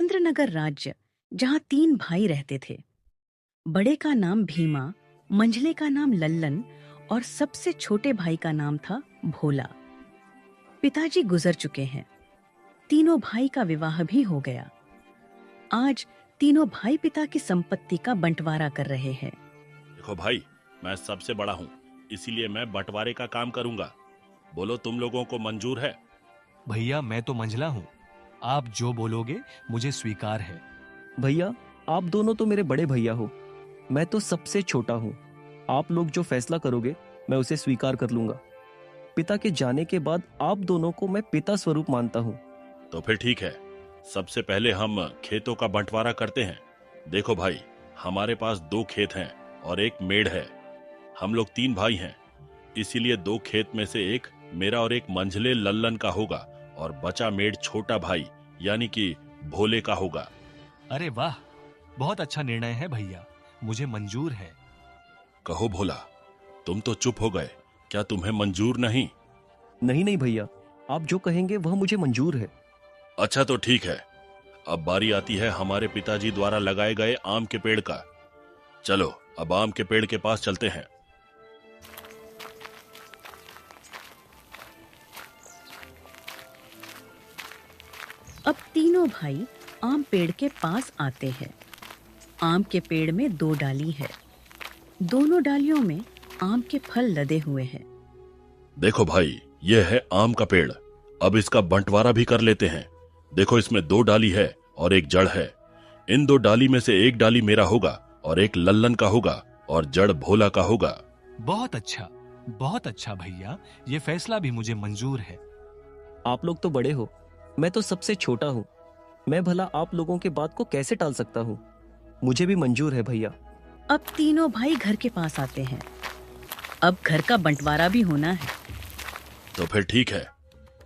चंद्रनगर राज्य, जहाँ 3 भाई रहते थे। बड़े का नाम भीमा, मंझले का नाम लल्लन और सबसे छोटे भाई का नाम था भोला। पिताजी गुजर चुके हैं। तीनों भाई का विवाह भी हो गया। आज तीनों भाई पिता की संपत्ति का बंटवारा कर रहे हैं। देखो भाई, मैं सबसे बड़ा हूँ, इसीलिए मैं बंटवारे का काम करूंगा। बोलो, तुम लोगों को मंजूर है? भैया मैं तो मंझला हूँ, आप जो बोलोगे मुझे स्वीकार है। भैया, आप दोनों तो मेरे बड़े भैया हो, मैं तो सबसे छोटा हूँ। आप लोग जो फैसला करोगे मैं उसे स्वीकार कर लूंगा। पिता के जाने के बाद आप दोनों को मैं पिता स्वरूप मानता हूँ। तो फिर ठीक है, सबसे पहले हम खेतों का बंटवारा करते हैं। देखो भाई, हमारे पास 2 खेत हैं और 1 मेड़ है। हम लोग 3 भाई हैं, इसीलिए 2 खेत में से एक मेरा और एक मंझले लल्लन का होगा और बचा मेड़ छोटा भाई यानी कि भोले का होगा। अरे वाह, बहुत अच्छा निर्णय है भैया, मुझे मंजूर है। कहो भोला, तुम तो चुप हो गए, क्या तुम्हें मंजूर नहीं? नहीं नहीं भैया, आप जो कहेंगे वह मुझे मंजूर है। अच्छा तो ठीक है, अब बारी आती है हमारे पिताजी द्वारा लगाए गए आम के पेड़ का। चलो अब आम के पेड़ के पास चलते हैं। अब तीनों भाई आम पेड़ के पास आते हैं। आम के पेड़ में 2 डाली है। दोनों डालियों में आम के फल लदे हुए हैं। देखो भाई, यह है आम का पेड़। अब इसका बंटवारा भी कर लेते हैं। देखो, इसमें 2 डाली है और 1 जड़ है। इन 2 डाली में से 1 डाली मेरा होगा और 1 लल्लन का होगा और जड़ भोला का होगा। बहुत अच्छा भैया, ये फैसला भी मुझे मंजूर है। आप लोग तो बड़े हो, मैं तो सबसे छोटा हूँ। मैं भला आप लोगों के बात को कैसे टाल सकता हूँ। मुझे भी मंजूर है भैया। अब तीनों भाई घर के पास आते हैं। अब घर का बंटवारा भी होना है। तो फिर ठीक है,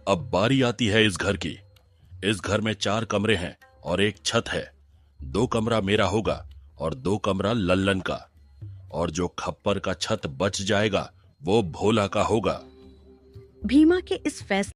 अब बारी आती है इस घर की। इस घर में 4 कमरे हैं और 1 छत है। 2 कमरा मेरा होगा और 2 कमरा लल्लन का, और जो खप्पर का छत बच जाएगा वो भोला का होगा। भीमा के इस फैसले